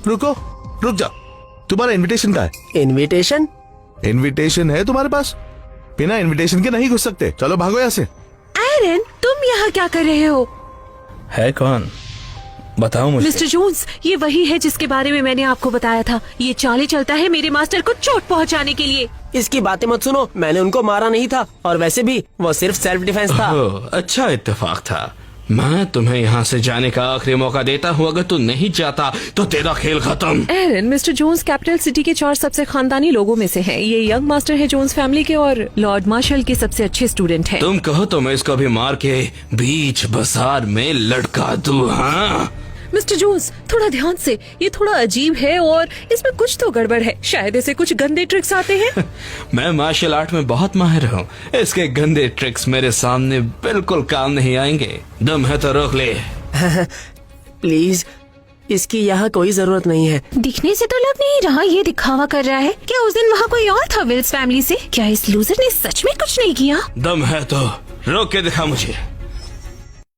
रुको, रुक जा। तुम्हारा इनविटेशन कहाँ है? इनविटेशन? इनविटेशन है तुम्हारे पास? बिना इनविटेशन के नहीं घुस सकते। चलो भागो यहाँ से। एरन, तुम यहाँ क्या कर रहे हो? है कौन? बताओ मुझे। मिस्टर जोन्स, ये वही है जिसके बारे में मैंने आपको बताया था। ये चाले चलता है मेरे मास्टर को चोट पहुँचाने के लिए। इसकी बातें मत सुनो, मैंने उनको मारा नहीं था, और वैसे भी वो सिर्फ सेल्फ डिफेंस था। अच्छा इत्तेफाक था। मैं तुम्हें यहाँ से जाने का आखिरी मौका देता हूँ। अगर तू नहीं जाता तो तेरा खेल खत्म। एरन, मिस्टर जोन्स कैपिटल सिटी के 4 सबसे खानदानी लोगों में से हैं। ये यंग मास्टर है जोन्स फैमिली के और लॉर्ड मार्शल के सबसे अच्छे स्टूडेंट हैं। तुम कहो तो मैं इसको भी मार के बीच बाजार में लटका दूं। हाँ मिस्टर जोन्स, थोड़ा ध्यान से। ये थोड़ा अजीब है और इसमें कुछ तो गड़बड़ है। शायद ऐसे कुछ गंदे ट्रिक्स आते हैं। मैं मार्शल आर्ट में बहुत माहिर हूँ। इसके गंदे ट्रिक्स मेरे सामने बिल्कुल काम नहीं आएंगे। दम है तो रोक ले। प्लीज, इसकी यहाँ कोई जरूरत नहीं है। दिखने से तो लग नहीं रहा ये दिखावा कर रहा है। क्या उस दिन वहाँ कोई और था विल्स फैमिली से? क्या इस लूजर ने सच में कुछ नहीं किया? दम है तो रोक के दिखा मुझे।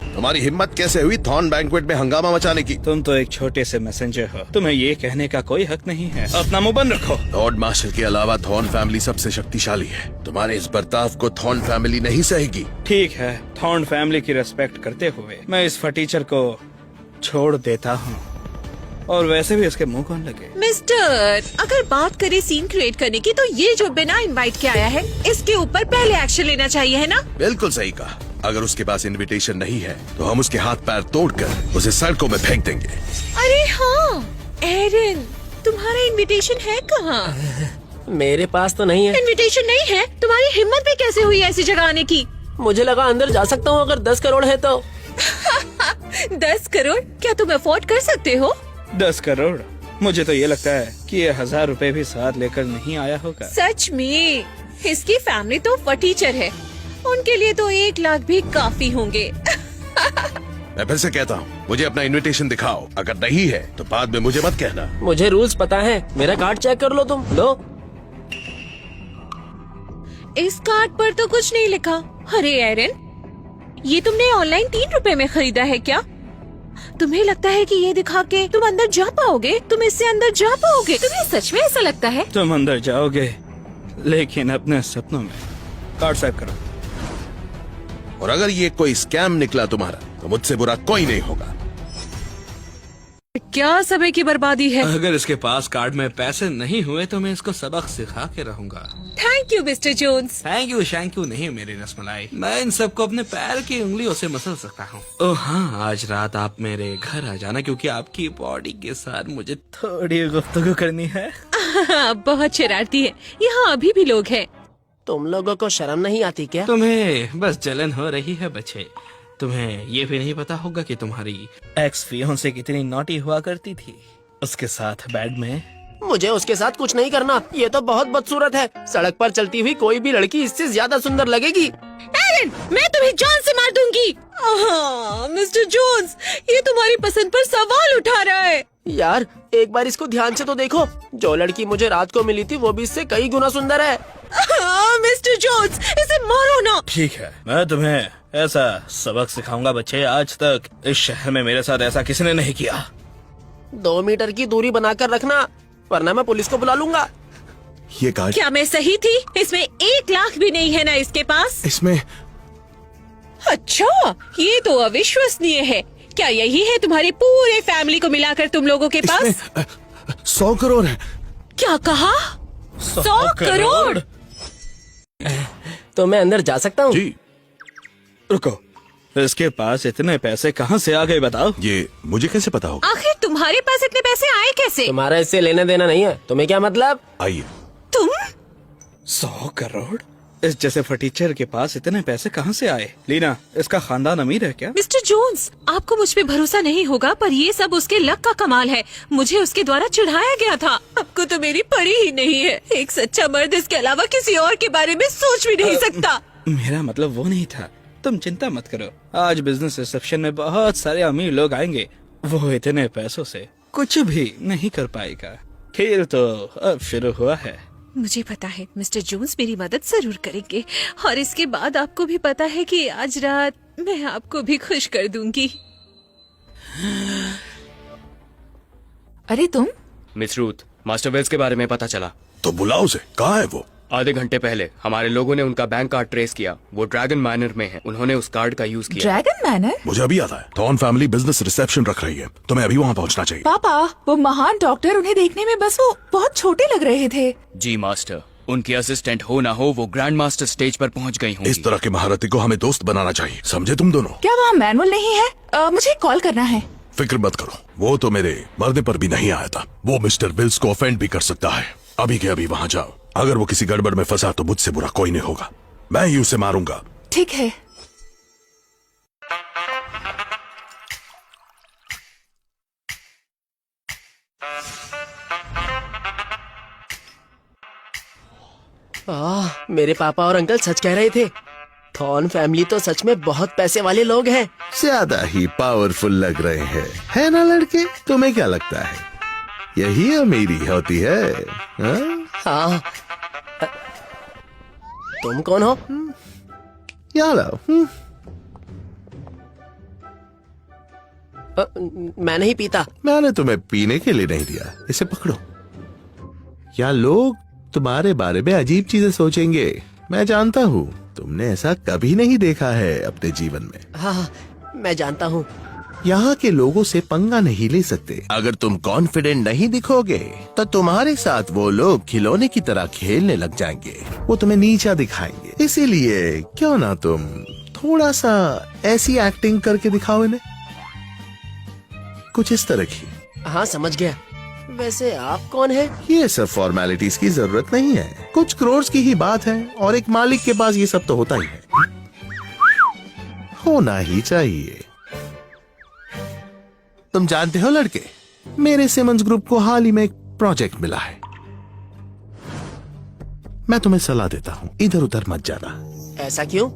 तुम्हारी हिम्मत कैसे हुई थॉर्न बैंक्वेट में हंगामा मचाने की? तुम तो एक छोटे से मैसेंजर हो। तुम्हें ये कहने का कोई हक नहीं है। अपना मुंह बंद रखो। लॉर्ड मार्शल के अलावा थॉर्न फैमिली सबसे शक्तिशाली है। तुम्हारे इस बर्ताव को थॉर्न फैमिली नहीं सहेगी। ठीक है, थॉर्न फैमिली की रेस्पेक्ट करते हुए मैं इस फटीचर को छोड़ देता हूँ। और वैसे भी इसके मुंह कौन लगे? मिस्टर, अगर बात करें सीन क्रिएट करने की, तो ये जो बिना इनवाइट के आया है, इसके ऊपर पहले एक्शन लेना चाहिए, है ना? बिल्कुल सही कहा। अगर उसके पास इनविटेशन नहीं है तो हम उसके हाथ पैर तोड़कर उसे सड़कों में फेंक देंगे। अरे हाँ, एरन, तुम्हारा इनविटेशन है कहाँ? मेरे पास तो नहीं है। इनविटेशन नहीं है? तुम्हारी हिम्मत भी कैसे हुई ऐसी जगह आने की? मुझे लगा अंदर जा सकता हूँ अगर 10 करोड़ है तो। 10 करोड़? क्या तुम अफोर्ड कर सकते हो? 10 करोड़? मुझे तो ये लगता है कि ये 1000 रुपए भी साथ लेकर नहीं आया होगा। सच में? इसकी फैमिली तो फटीचर है। उनके लिए तो 1 लाख भी काफी होंगे। मैं फिर से कहता हूँ, मुझे अपना इनविटेशन दिखाओ। अगर नहीं है तो बाद में मुझे मत कहना। मुझे रूल्स पता है। मेरा कार्ड चेक कर लो तुम। लो। इस कार्ड पर तो कुछ नहीं लिखा। अरे एरन, ये तुमने ऑनलाइन 3 रुपए में खरीदा है क्या? तुम्हें लगता है कि ये दिखा के तुम अंदर जा पाओगे? तुम इससे अंदर जा पाओगे? तुम्हें सच में ऐसा लगता है? तुम अंदर जाओगे, लेकिन अपने सपनों में। कार्ड स्वाइप करो। और अगर ये कोई स्कैम निकला तुम्हारा तो मुझसे बुरा कोई नहीं होगा। क्या समय की बर्बादी है। अगर इसके पास कार्ड में पैसे नहीं हुए तो मैं इसको सबक सिखा के रहूंगा। Thank you mister Jones. Thank you नहीं मेरी रसमलाई। मैं इन सबको अपने पैर की उंगलियों से मसल सकता हूँ। ओह हाँ, आज रात आप मेरे घर आ जाना, क्योंकि आपकी बॉडी के साथ मुझे थोड़ी गुफ्तगू करनी है। बहुत शरारती है। यहाँ अभी भी लोग हैं। तुम लोगों को शर्म नहीं आती क्या? तुम्हें बस जलन हो रही है बच्चे। तुम्हें ये भी नहीं पता होगा कि तुम्हारी एक्स फियोंसे कितनी नॉटी हुआ करती थी उसके साथ बेड में। मुझे उसके साथ कुछ नहीं करना। ये तो बहुत बदसूरत है। सड़क पर चलती हुई कोई भी लड़की इससे ज्यादा सुंदर लगेगी। एरन, मैं तुम्हें जान से मार दूंगी। मिस्टर जोन्स, ये तुम्हारी पसंद पर सवाल उठा रहा है। यार, एक बार इसको ध्यान से तो देखो। जो लड़की मुझे रात को मिली थी वो भी इससे कई गुना सुंदर है। मिस्टर जोन्स, इसे मारो ना। ठीक है, मैं तुम्हें ऐसा सबक सिखाऊंगा बच्चे। आज तक इस शहर में मेरे साथ ऐसा किसी ने नहीं किया। 2 मीटर की दूरी बनाकर रखना, वरना मैं पुलिस को बुला लूंगा। ये कार्ड, क्या मैं सही थी? इसमें 1 लाख भी नहीं है ना इसके पास? इसमें अच्छा, ये तो अविश्वसनीय है। क्या यही है तुम्हारी पूरे फैमिली को मिलाकर तुम लोगों के पास? 100 करोड़ है। क्या कहा? 100 करोड़? तो मैं अंदर जा सकता हूँ? जी। रुको, इसके पास इतने पैसे कहाँ से आ गए बताओ? ये मुझे कैसे पता होगा? आखिर तुम्हारे पास इतने पैसे आए कैसे? तुम्हारा इससे लेना देना नहीं है। तुम्हें क्या मतलब? आइए। तुम 100 करोड़? इस जैसे फटीचर के पास इतने पैसे कहाँ से आए? लीना, इसका खानदान अमीर है क्या? मिस्टर जोन्स, आपको मुझ पे भरोसा नहीं होगा, पर ये सब उसके लक का कमाल है। मुझे उसके द्वारा चढ़ाया गया था। आपको तो मेरी पड़ी ही नहीं है। एक सच्चा मर्द इसके अलावा किसी और के बारे में सोच भी नहीं सकता। मेरा मतलब वो नहीं था। तुम चिंता मत करो, आज बिजनेस रिसेप्शन में बहुत सारे अमीर लोग आएंगे। वो इतने पैसों से कुछ भी नहीं कर पाएगा। खेल तो अब शुरू हुआ है। मुझे पता है मिस्टर जोन्स मेरी मदद जरूर करेंगे, और इसके बाद आपको भी पता है कि आज रात मैं आपको भी खुश कर दूंगी। अरे तुम? मिस रूथ, मास्टर वेल्स के बारे में पता चला। तो बुलाओ उसे, कहाँ है वो? आधे घंटे पहले हमारे लोगों ने उनका बैंक कार्ड ट्रेस किया। वो ड्रैगन माइनर में है। उन्होंने उस कार्ड का यूज किया। Dragon manner? मुझे अभी आता है। थॉर्न फैमिली बिजनेस रिसेप्शन रख रही है, तुम्हें अभी वहाँ पहुँचना चाहिए। पापा, वो महान डॉक्टर, उन्हें देखने में बस वो बहुत छोटे लग रहे थे। जी मास्टर, उनकी असिस्टेंट हो ना हो वो ग्रैंड मास्टर स्टेज पर पहुंच गई होंगी। इस तरह के महारथी को हमें दोस्त बनाना चाहिए, समझे तुम दोनों? क्या वहाँ मैनुअल नहीं है? मुझे कॉल करना है। फिक्र मत करो, वो तो मेरे मरने पर भी नहीं आया था। वो मिस्टर विल्स को ऑफेंड भी कर सकता है। अभी के अभी वहाँ जाओ। अगर वो किसी गड़बड़ में फंसा तो मुझसे बुरा कोई नहीं होगा। मैं ही उसे मारूंगा। ठीक है। मेरे पापा और अंकल सच कह रहे थे। थॉर्न फैमिली तो सच में बहुत पैसे वाले लोग हैं। ज्यादा ही पावरफुल लग रहे हैं, है ना लड़के? तुम्हें क्या लगता है यही अमीरी होती है? हाँ? हाँ। तुम कौन हो? यहाँ लाओ। मैं नहीं पीता। मैंने तुम्हें पीने के लिए नहीं दिया, इसे पकड़ो। या लोग तुम्हारे बारे में अजीब चीजें सोचेंगे। मैं जानता हूँ, तुमने ऐसा कभी नहीं देखा है अपने जीवन में। हाँ, मैं जानता हूँ। यहाँ के लोगों से पंगा नहीं ले सकते। अगर तुम कॉन्फिडेंट नहीं दिखोगे तो तुम्हारे साथ वो लोग खिलौने की तरह खेलने लग जाएंगे। वो तुम्हें नीचा दिखाएंगे। इसीलिए क्यों ना तुम थोड़ा सा ऐसी एक्टिंग करके दिखाओ इन्हें, कुछ इस तरह की। हाँ, समझ गया। वैसे आप कौन हैं? ये सब फॉर्मेलिटीज की जरूरत नहीं है। कुछ करोड़ की ही बात है और एक मालिक के पास ये सब तो होता ही है, होना ही चाहिए। तुम जानते हो लड़के, मेरे सिमंस ग्रुप को हाल ही में एक प्रोजेक्ट मिला है। मैं तुम्हें सलाह देता हूँ, इधर उधर मत जाना। ऐसा क्यों?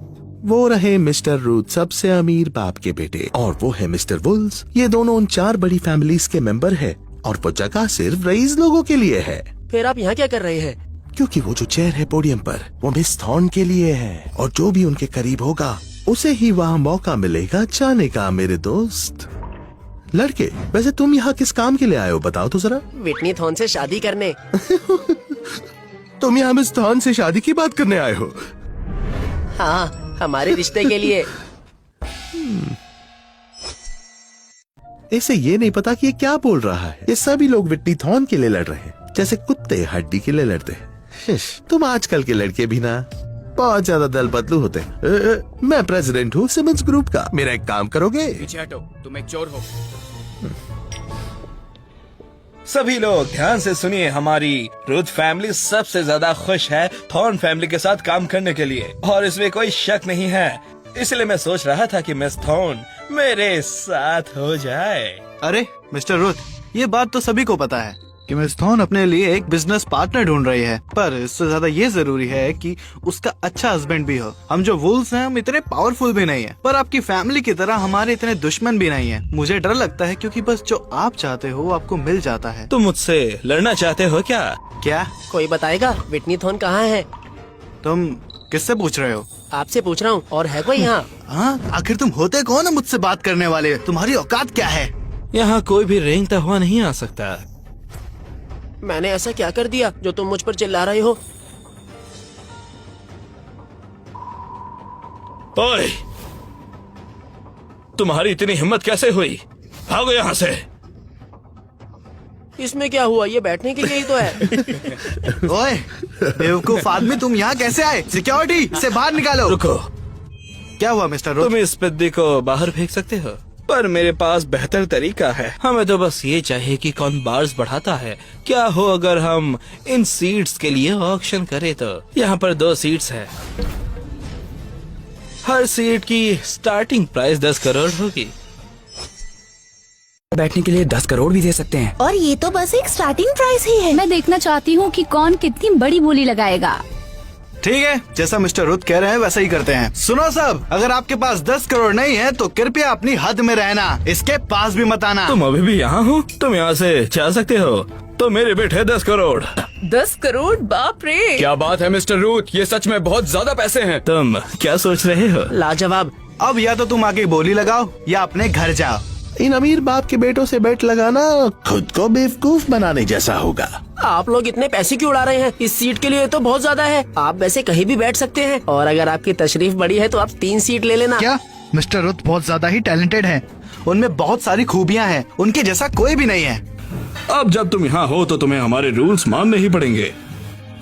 वो रहे मिस्टर रूथ, सबसे अमीर बाप के बेटे, और वो है मिस्टर वुल्स। ये दोनों उन 4 बड़ी फैमिलीज के मेंबर है और वो जगह सिर्फ रईस लोगों के लिए है। फिर आप यहाँ क्या कर रहे हैं? क्योंकि वो जो चेयर है पोडियम पर, वो मिस थॉर्न के लिए है और जो भी उनके करीब होगा उसे ही वहाँ मौका मिलेगा जाने का। मेरे दोस्त लड़के, वैसे तुम यहाँ किस काम के लिए आए हो बताओ तो जरा। विटनी थॉर्न से शादी करने। तुम यहाँ मिस थॉर्न से शादी की बात करने आए हो? हाँ, हमारे रिश्ते के लिए। इसे ये नहीं पता कि ये क्या बोल रहा है। ये सभी लोग विटनी थॉर्न के लिए लड़ रहे हैं, जैसे कुत्ते हड्डी के लिए लड़ते हैं। तुम आजकल के लड़के भी ना बहुत ज्यादा दल बदलू होते हैं। मैं प्रेसिडेंट हूँ सिमंस ग्रुप का, मेरा एक काम करोगे? पीछे हटो, तुम एक चोर हो। सभी लोग ध्यान से सुनिए। हमारी रूथ फैमिली सबसे ज्यादा खुश है थॉर्न फैमिली के साथ काम करने के लिए, और इसमें कोई शक नहीं है। इसलिए मैं सोच रहा था कि मिस थॉर्न मेरे साथ हो जाए। अरे मिस्टर रूथ, ये बात तो सभी को पता है कि मिस थॉर्न अपने लिए एक बिजनेस पार्टनर ढूंढ रही है, पर इससे ज्यादा ये जरूरी है कि उसका अच्छा हस्बैंड भी हो। हम जो वुल्स हैं, हम इतने पावरफुल भी नहीं है, पर आपकी फैमिली की तरह हमारे इतने दुश्मन भी नहीं है। मुझे डर लगता है क्योंकि बस जो आप चाहते हो वो आपको मिल जाता है। तुम मुझसे लड़ना चाहते हो क्या? क्या? कोई बताएगा विटनी थॉर्न कहाँ है? तुम किससे पूछ रहे हो? आपसे पूछ रहा हूँ। और है कोई यहाँ? हाँ, आखिर तुम होते कौन है मुझसे बात करने वाले? तुम्हारी औकात क्या है? यहाँ कोई भी रेंगता हुआ नहीं आ सकता। मैंने ऐसा क्या कर दिया जो तुम मुझ पर चिल्ला रहे हो? ओए, तुम्हारी इतनी हिम्मत कैसे हुई? भागो यहाँ से। इसमें क्या हुआ? ये बैठने के लिए ही तो है। ओए बेवकूफ आदमी, तुम यहाँ कैसे आए? सिक्योरिटी, इसे बाहर निकालो। रुको, क्या हुआ मिस्टर रूथ? तुम इस पिद्दी को बाहर फेंक सकते हो, पर मेरे पास बेहतर तरीका है। हमें तो बस ये चाहिए कि कौन बार्स बढ़ाता है। क्या हो अगर हम इन सीट्स के लिए ऑक्शन करें? तो यहाँ पर 2 सीट्स है। हर सीट की स्टार्टिंग प्राइस 10 करोड़ होगी। बैठने के लिए 10 करोड़ भी दे सकते हैं। और ये तो बस एक स्टार्टिंग प्राइस ही है। मैं देखना चाहती हूँ कि कौन कितनी बड़ी बोली लगाएगा। ठीक है, जैसा मिस्टर रूथ कह रहे हैं वैसा ही करते हैं। सुनो सब, अगर आपके पास 10 करोड़ नहीं है तो कृपया अपनी हद में रहना, इसके पास भी मत आना। तुम अभी भी यहाँ हो? तुम यहाँ से जा सकते हो। तो मेरे बेटे 10 करोड़। 10 करोड़? बाप रे! क्या बात है मिस्टर रूथ, ये सच में बहुत ज्यादा पैसे हैं। तुम क्या सोच रहे हो? लाजवाब। अब या तो तुम आगे बोली लगाओ या अपने घर जाओ। इन अमीर बाप के बेटों से बेट लगाना खुद को बेवकूफ बनाने जैसा होगा। आप लोग इतने पैसे क्यों उड़ा रहे हैं? इस सीट के लिए तो बहुत ज्यादा है। आप वैसे कहीं भी बैठ सकते हैं, और अगर आपकी तशरीफ बड़ी है तो आप 3 सीट ले लेना। क्या मिस्टर रुथ बहुत ज्यादा ही टैलेंटेड हैं। उनमें बहुत सारी खूबियां हैं, उनके जैसा कोई भी नहीं है। अब जब तुम यहाँ हो तो तुम्हें हमारे रूल्स मानने ही पड़ेंगे।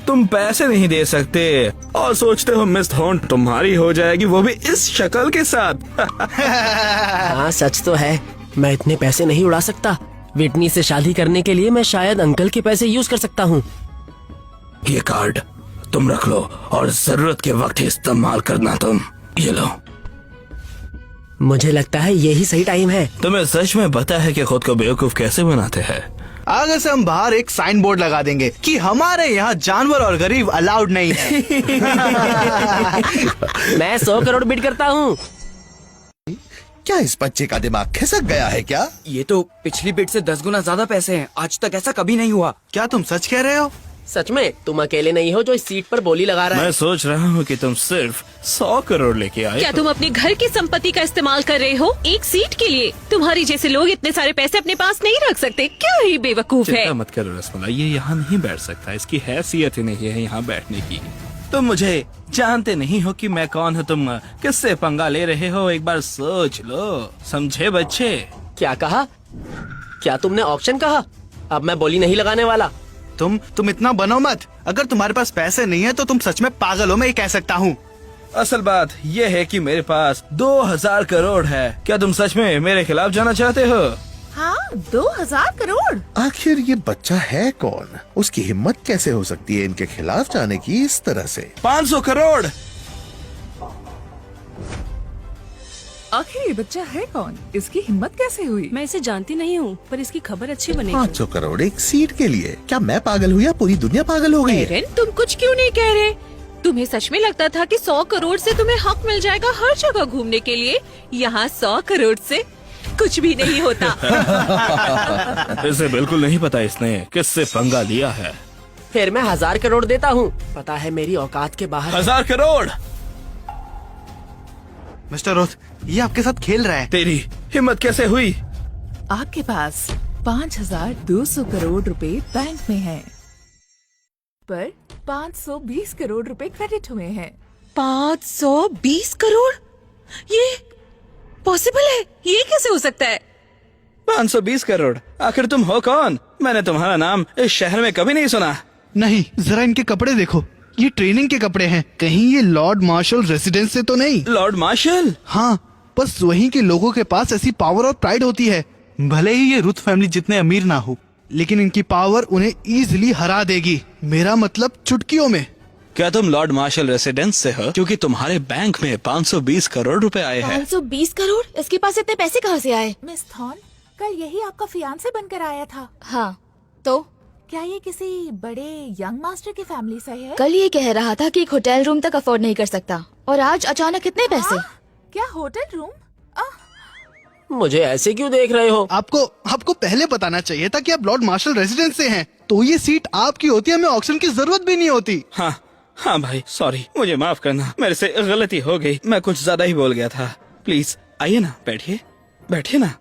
तुम पैसे नहीं दे सकते और सोचते हो मिस थॉर्न तुम्हारी हो जाएगी, वो भी इस शक्ल के साथ। हाँ सच तो है, मैं इतने पैसे नहीं उड़ा सकता। विटनी से शादी करने के लिए मैं शायद अंकल के पैसे यूज कर सकता हूँ। ये कार्ड तुम रख लो और जरूरत के वक्त इस्तेमाल करना। तुम ये लो। मुझे लगता है यही सही टाइम है। तुम्हें सच में पता है कि खुद को बेवकूफ कैसे बनाते हैं? आगे से हम बाहर एक साइन बोर्ड लगा देंगे कि हमारे यहाँ जानवर और गरीब अलाउड नहीं है। मैं 100 करोड़ बिड करता हूँ। क्या इस बच्चे का दिमाग खिसक गया है क्या? ये तो पिछली बिड से 10 गुना ज्यादा पैसे हैं। आज तक ऐसा कभी नहीं हुआ। क्या तुम सच कह रहे हो? सच में तुम अकेले नहीं हो जो इस सीट पर बोली लगा रहा मैं है। सोच रहा हूँ कि तुम सिर्फ 100 करोड़ लेके आए। क्या तुम अपने घर की संपत्ति का इस्तेमाल कर रहे हो एक सीट के लिए? तुम्हारी जैसे लोग इतने सारे पैसे अपने पास नहीं रख सकते। क्या ही बेवकूफ है। चिंता मत करो रसमलाई, ये यहाँ नहीं बैठ सकता। इसकी हैसियत ही नहीं है यहाँ बैठने की। तुम मुझे जानते नहीं हो कि मैं कौन हूँ। तुम किससे पंगा ले रहे हो? एक बार सोच लो, समझे बच्चे? क्या कहा? क्या तुमने ऑप्शन कहा? अब मैं बोली नहीं लगाने वाला। तुम इतना बनो मत। अगर तुम्हारे पास पैसे नहीं है तो तुम सच में पागल हो, मैं ये कह सकता हूँ। असल बात ये है कि मेरे पास 2000 करोड़ है। क्या तुम सच में मेरे खिलाफ जाना चाहते हो? हाँ 2000 करोड़। आखिर ये बच्चा है कौन? उसकी हिम्मत कैसे हो सकती है इनके खिलाफ जाने की इस तरह से? 500 करोड़। आखिर ये बच्चा है कौन? इसकी हिम्मत कैसे हुई? मैं इसे जानती नहीं हूँ, पर इसकी खबर अच्छी बनेगी। 500 करोड़ एक सीट के लिए? क्या मैं पागल हूँ या पूरी दुनिया पागल हो गई है? एरन, तुम कुछ क्यों नहीं कह रहे? तुम्हें सच में लगता था कि 100 करोड़ से तुम्हें हक मिल जाएगा हर जगह घूमने के लिए? यहाँ 100 करोड़ से कुछ भी नहीं होता। इसे बिल्कुल नहीं पता इसने किससे पंगा लिया है। फिर मैं 1000 करोड़ देता हूँ। पता है मेरी औकात के बाहर है। 1000 करोड़? मिस्टर रोथ, ये आपके साथ खेल रहा है। तेरी हिम्मत कैसे हुई? आपके पास 5200 करोड़ रुपए बैंक में है, पर 520 करोड़ रुपए क्रेडिट हुए हैं। 520 करोड़? ये पॉसिबल है? ये कैसे हो सकता है? 520 करोड़? आखिर तुम हो कौन? मैंने तुम्हारा नाम इस शहर में कभी नहीं सुना। नहीं, जरा इनके कपड़े देखो, ये ट्रेनिंग के कपड़े हैं। कहीं ये लॉर्ड मार्शल रेसिडेंस से तो नहीं? Lord marshal? हाँ, बस वहीं के लोगों के पास ऐसी पावर और प्राइड होती है। भले ही ये रुथ फैमिली जितने अमीर ना हो, लेकिन इनकी पावर उन्हें इजीली हरा देगी। मेरा मतलब चुटकियों में। क्या तुम लॉर्ड मार्शल रेसिडेंस से हो? क्योंकि तुम्हारे बैंक में 520 करोड़ रुपए आए हैं। 520 करोड़? इसके पास इतने पैसे कहाँ से आए? मिस थॉर्न, कल यही आपका फियांसे बनकर आया था। हाँ तो क्या ये किसी बड़े यंग मास्टर की फैमिली से है? कल ये कह रहा था कि एक होटल रूम तक अफोर्ड नहीं कर सकता, और आज अचानक कितने पैसे? क्या होटल रूम? मुझे ऐसे क्यों देख रहे हो? आपको पहले बताना चाहिए था कि आप लॉर्ड मार्शल रेसिडेंस से हैं, तो ये सीट आपकी होती, हमें ऑक्शन की जरूरत भी नहीं होती। हाँ भाई, सॉरी, मुझे माफ करना, मेरे से गलती हो गई। मैं कुछ ज्यादा ही बोल गया था। प्लीज आइए ना, बैठिए ना।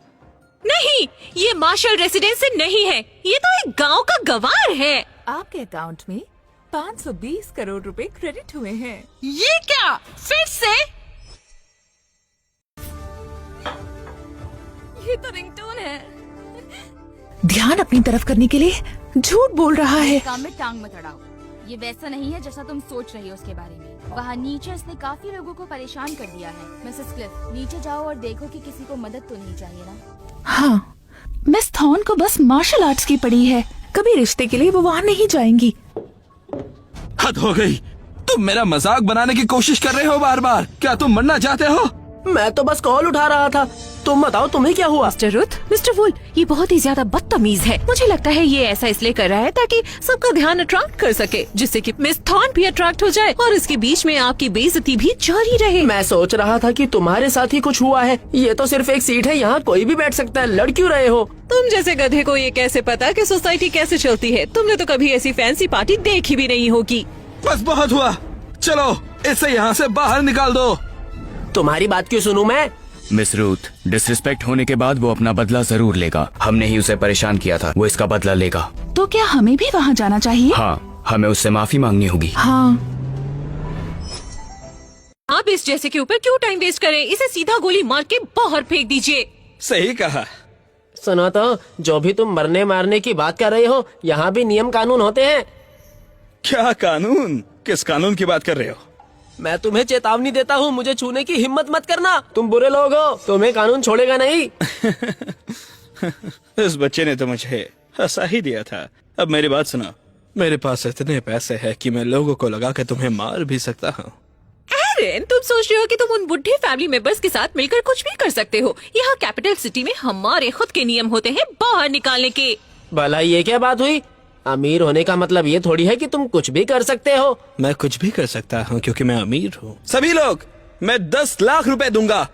नहीं, ये मार्शल रेसिडेंस से नहीं है, ये तो एक गांव का गवार है। आपके अकाउंट में 520 करोड़ रुपए क्रेडिट हुए हैं। ये क्या? फिर से? ये तो रिंगटोन है। ध्यान अपनी तरफ करने के लिए झूठ बोल रहा है। काम में टांग मत अड़ाओ। ये वैसा नहीं है जैसा तुम सोच रही हो उसके बारे में। वहाँ नीचे इसने काफी लोगों को परेशान कर दिया है। मिसेस क्लिफ, नीचे जाओ और देखो कि किसी को मदद तो नहीं चाहिए ना। हाँ, मिस थॉर्न को बस मार्शल आर्ट्स की पड़ी है, कभी रिश्ते के लिए वो वहाँ नहीं जाएंगी। हद हो गई, तुम मेरा मजाक बनाने की कोशिश कर रहे हो बार बार। क्या तुम मरना चाहते हो? मैं तो बस कॉल उठा रहा था। तुम बताओ तुम्हें क्या हुआ? मिस्टर रुथ, मिस्टर वुल, ये बहुत ही ज्यादा बदतमीज है। मुझे लगता है ये ऐसा इसलिए कर रहा है ताकि सबका ध्यान अट्रैक्ट कर सके, जिससे कि मिस थॉर्न भी अट्रैक्ट हो जाए और इसके बीच में आपकी बेइज्जती भी जारी रहे। मैं सोच रहा था कि तुम्हारे साथ ही कुछ हुआ है। ये तो सिर्फ एक सीट है, यहाँ कोई भी बैठ सकता है। लड़ क्यों रहे हो? तुम जैसे गधे को ये कैसे पता कि सोसाइटी कैसे चलती है? तुमने तो कभी ऐसी फैंसी पार्टी देखी भी नहीं होगी। बस बहुत हुआ, चलो इसे यहाँ से बाहर निकाल दो। तुम्हारी बात क्यों सुनूं मैं? मिस रूथ, डिसरिस्पेक्ट होने के बाद वो अपना बदला जरूर लेगा। हमने ही उसे परेशान किया था, वो इसका बदला लेगा। तो क्या हमें भी वहाँ जाना चाहिए? हाँ, हमें उससे माफी मांगनी होगी। हाँ। आप इस जैसे के ऊपर क्यों टाइम वेस्ट करें? इसे सीधा गोली मार के बाहर फेंक दीजिए। सही कहा। सुनो तो, जो भी तुम मरने मारने की बात कर रहे हो, यहाँ भी नियम कानून होते हैं। क्या कानून? किस कानून की बात कर रहे हो? मैं तुम्हें चेतावनी देता हूँ, मुझे छूने की हिम्मत मत करना। तुम बुरे लोग हो, तुम्हें कानून छोड़ेगा नहीं। इस बच्चे ने तो मुझे हंसा ही दिया था। अब मेरी बात सुनो, मेरे पास इतने पैसे हैं कि मैं लोगों को लगा के तुम्हें मार भी सकता हूँ। एरन, तुम सोच रहे हो कि तुम उन बुढ़े फैमिली मेंबर्स के साथ मिलकर कुछ भी कर सकते हो? यहाँ कैपिटल सिटी में हमारे खुद के नियम होते हैं बाहर निकालने के। भला ये क्या बात हुई? अमीर होने का मतलब ये थोड़ी है कि तुम कुछ भी कर सकते हो। मैं कुछ भी कर सकता हूँ क्योंकि मैं अमीर हूँ। सभी लोग, मैं 10 लाख रुपए दूंगा।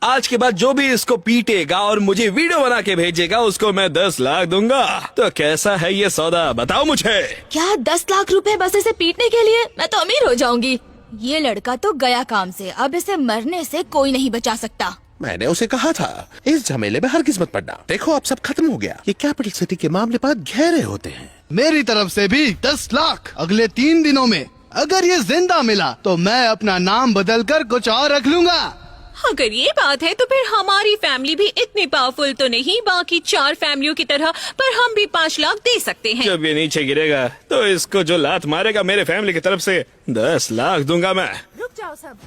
आज के बाद जो भी इसको पीटेगा और मुझे वीडियो बना के भेजेगा उसको मैं 10 लाख दूंगा। तो कैसा है ये सौदा, बताओ मुझे। क्या 10 लाख रुपए बस इसे पीटने के लिए? मैं तो अमीर हो जाऊंगी। ये लड़का तो गया काम से, अब इसे मरने से कोई नहीं बचा सकता। मैंने उसे कहा था इस झमेले में हरगिज मत पड़ना। देखो अब सब खत्म हो गया। ये कैपिटल सिटी के मामले बहुत गहरे होते हैं। मेरी तरफ से भी 10 लाख अगले 3 दिनों में। अगर ये जिंदा मिला तो मैं अपना नाम बदलकर कुछ और रख लूंगा। अगर ये बात है तो फिर हमारी फैमिली भी इतनी पावरफुल तो नहीं बाकी 4 फैमिलियों की तरह, पर हम भी 5 लाख दे सकते हैं। जब ये नीचे गिरेगा तो इसको जो लात मारेगा मेरे फैमिली की तरफ से 10 लाख दूंगा मैं। रुक जाओ सब।